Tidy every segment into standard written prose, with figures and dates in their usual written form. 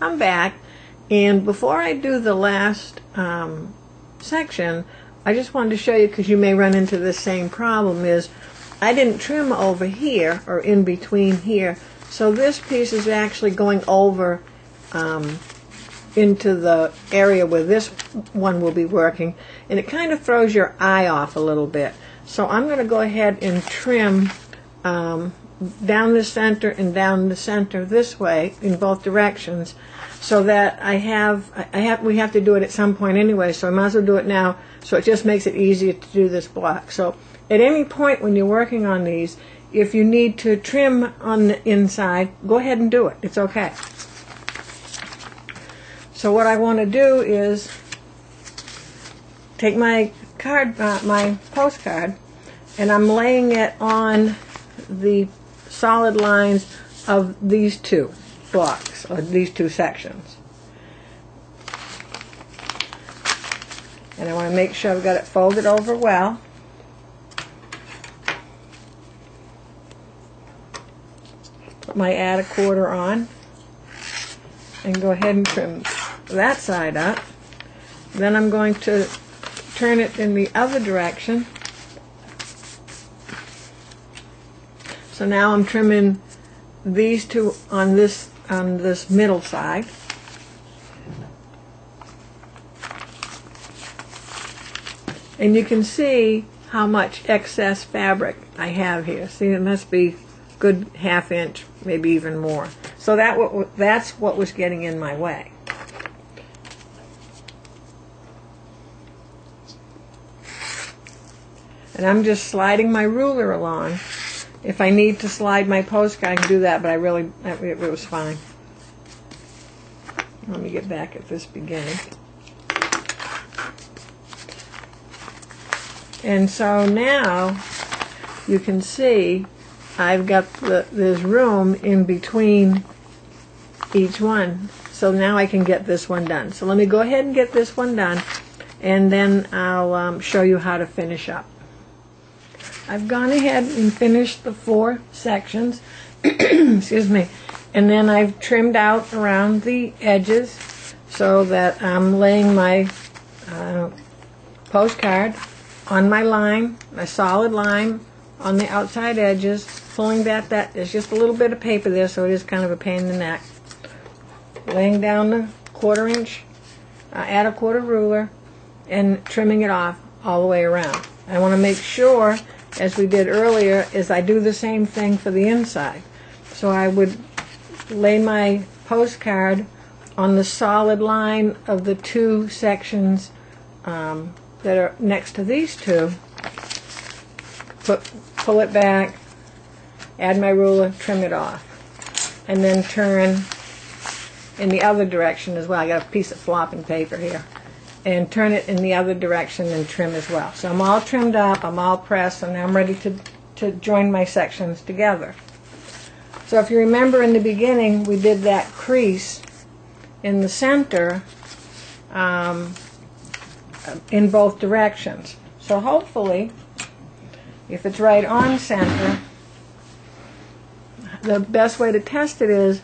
I'm back, and before I do the last section, I just wanted to show you, because you may run into this same problem, is I didn't trim over here or in between here, so this piece is actually going over into the area where this one will be working, and it kind of throws your eye off a little bit. So I'm going to go ahead and trim down the center and down the center this way in both directions, so that we have to do it at some point anyway, so I might as well do it now, so it just makes it easier to do this block. So at any point when you're working on these, if you need to trim on the inside, go ahead and do it. It's okay. So what I want to do is take my my postcard, and I'm laying it on the solid lines of these two blocks, or these two sections. And I want to make sure I've got it folded over well. Put my add a quarter on, and go ahead and trim that side up. Then I'm going to turn it in the other direction. So now I'm trimming these two on this middle side. And you can see how much excess fabric I have here. See, it must be good ½ inch, maybe even more. So that's what was getting in my way. And I'm just sliding my ruler along. If I need to slide my postcard, I can do that, but it was fine. Let me get back at this beginning. And so now you can see I've got there's room in between each one. So now I can get this one done. So let me go ahead and get this one done, and then I'll show you how to finish up. I've gone ahead and finished the 4 sections, excuse me, and then I've trimmed out around the edges so that I'm laying my postcard on my line, my solid line on the outside edges, pulling that there's just a little bit of paper there, so it is kind of a pain in the neck. Laying down the ½ inch, add a quarter ruler, and trimming it off all the way around. I want to make sure, as we did earlier, is I do the same thing for the inside. So I would lay my postcard on the solid line of the 2 sections that are next to these two, pull it back, add my ruler, trim it off, and then turn in the other direction as well. I got a piece of flopping paper here, and turn it in the other direction and trim as well. So I'm all trimmed up, I'm all pressed, and now I'm ready to join my sections together. So if you remember in the beginning, we did that crease in the center in both directions. So hopefully, if it's right on center, the best way to test it is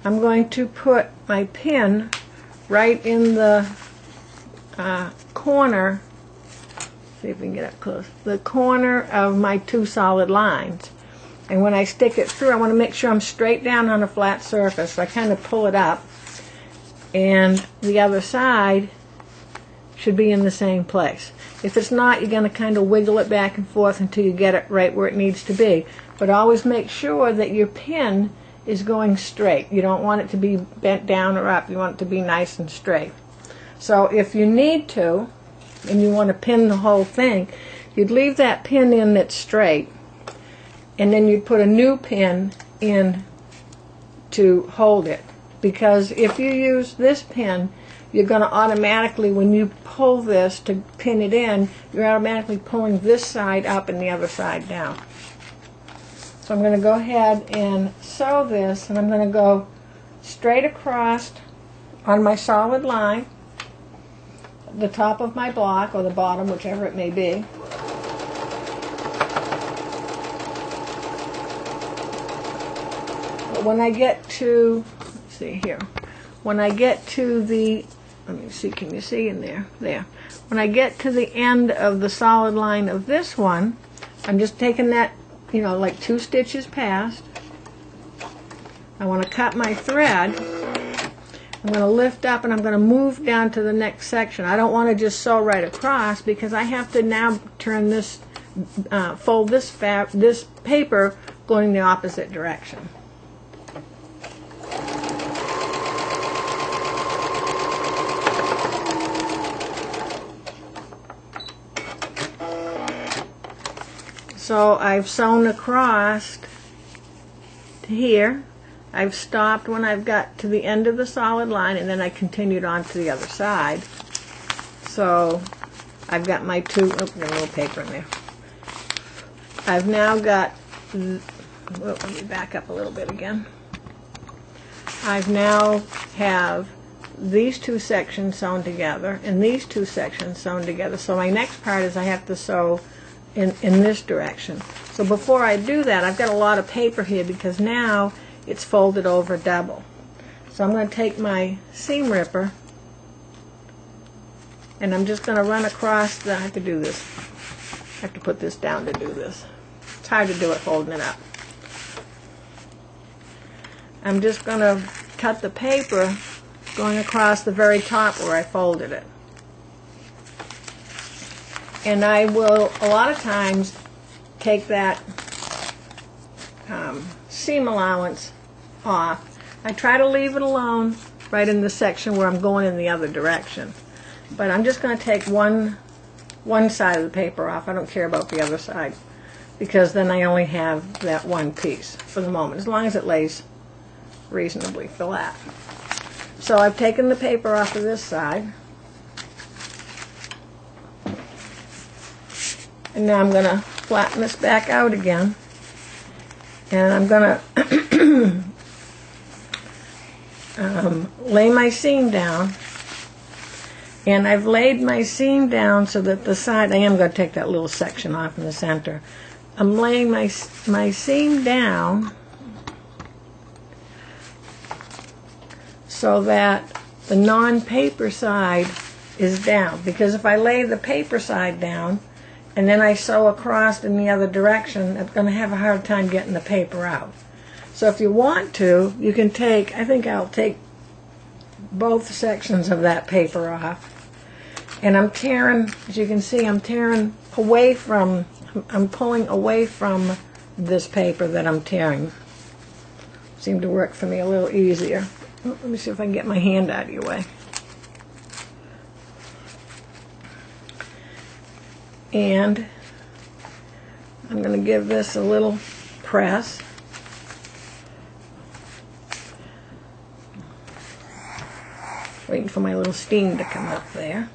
I'm going to put my pin right in the corner, see if we can get up close, the corner of my 2 solid lines. And when I stick it through, I want to make sure I'm straight down on a flat surface. So I kind of pull it up, and the other side should be in the same place. If it's not, you're going to kind of wiggle it back and forth until you get it right where it needs to be. But always make sure that your pin is going straight. You don't want it to be bent down or up. You want it to be nice and straight. So if you need to, and you want to pin the whole thing, you'd leave that pin in that's straight, and then you'd put a new pin in to hold it. Because if you use this pin, you're going to automatically, when you pull this to pin it in, you're automatically pulling this side up and the other side down. So I'm going to go ahead and sew this, and I'm going to go straight across on my solid line, the top of my block, or the bottom, whichever it may be. But when I get to, let's see here, when I get to the, let me see, can you see in there? There. When I get to the end of the solid line of this one, I'm just taking that, you know, like 2 stitches past. I want to cut my thread. I'm going to lift up and I'm going to move down to the next section. I don't want to just sew right across because I have to now turn this, fold this paper going the opposite direction. So I've sewn across to here. I've stopped when I've got to the end of the solid line, and then I continued on to the other side. So I've got my 2, oh, got a little paper in there. I've now got, well, let me back up a little bit again. I've now have these 2 sections sewn together and these 2 sections sewn together. So my next part is I have to sew in this direction. So before I do that, I've got a lot of paper here because now it's folded over double. So I'm going to take my seam ripper and I'm just going to run across the, I have to do this. I have to put this down to do this. It's hard to do it holding it up. I'm just going to cut the paper going across the very top where I folded it. And I will, a lot of times, take that seam allowance off. I try to leave it alone right in the section where I'm going in the other direction. But I'm just going to take one side of the paper off. I don't care about the other side because then I only have that one piece for the moment, as long as it lays reasonably flat. So I've taken the paper off of this side. And now I'm going to flatten this back out again. And I'm going to lay my seam down. And I've laid my seam down so that the side, I am going to take that little section off in the center. I'm laying my seam down so that the non-paper side is down. Because if I lay the paper side down, and then I sew across in the other direction, I'm going to have a hard time getting the paper out. So if you want to, you can take, I think I'll take both sections of that paper off. And I'm tearing, as you can see, I'm tearing away from, I'm pulling away from this paper that I'm tearing. Seemed to work for me a little easier. Let me see if I can get my hand out of your way. And I'm going to give this a little press. Waiting for my little steam to come up there.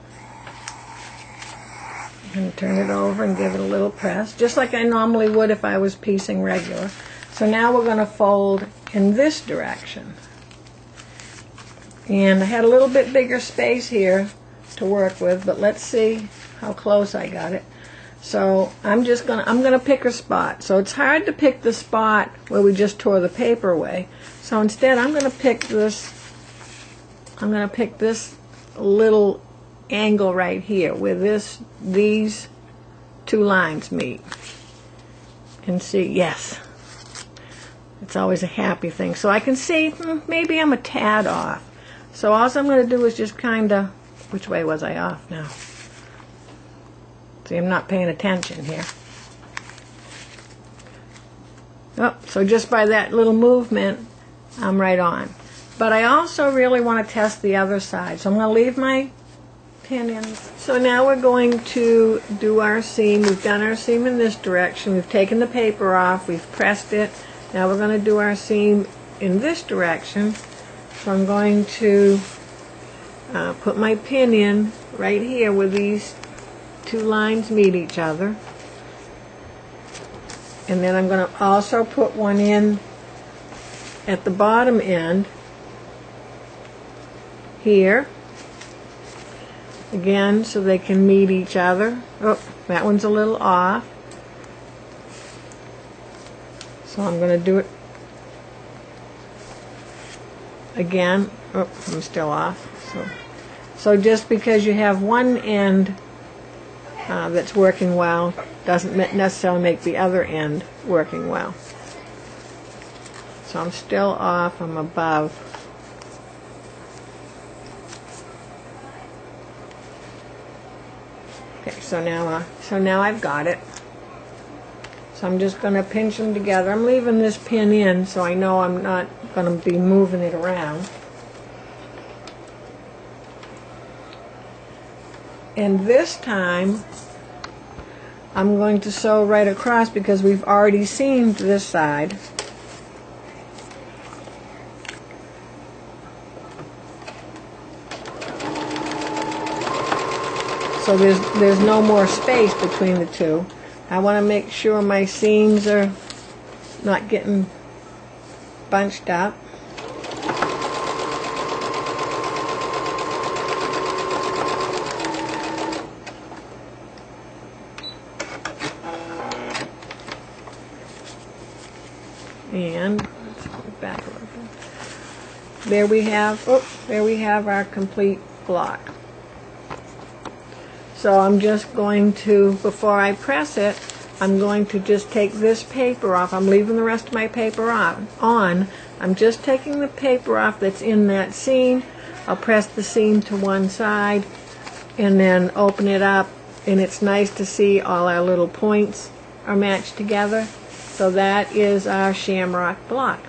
I'm going to turn it over and give it a little press, just like I normally would if I was piecing regular. So now we're going to fold in this direction. And I had a little bit bigger space here to work with, but let's see how close I got it. So I'm gonna pick a spot. So it's hard to pick the spot where we just tore the paper away. So instead I'm gonna pick this little angle right here where these 2 lines meet. And see, yes. It's always a happy thing. So I can see maybe I'm a tad off. So all I'm gonna do is just kinda, which way was I off now? See, I'm not paying attention here. Oh, so just by that little movement, I'm right on. But I also really want to test the other side. So I'm going to leave my pin in. So now we're going to do our seam. We've done our seam in this direction. We've taken the paper off. We've pressed it. Now we're going to do our seam in this direction. So I'm going to put my pin in right here where these 2 lines meet each other, and then I'm going to also put one in at the bottom end here again so they can meet each other. Oh, that one's a little off, so I'm going to do it again. Oh, I'm still off. So just because you have one end that's working well doesn't necessarily make the other end working well. So I'm still off, I'm above. Okay, so now I've got it. So I'm just going to pinch them together. I'm leaving this pin in so I know I'm not going to be moving it around. And this time I'm going to sew right across because we've already seamed this side. So there's no more space between the two. I want to make sure my seams are not getting bunched up. And let's put it back a little bit. There we have our complete block. So I'm just going to, before I press it, I'm going to just take this paper off. I'm leaving the rest of my paper on. I'm just taking the paper off that's in that seam. I'll press the seam to one side and then open it up, and it's nice to see all our little points are matched together. So that is our shamrock block.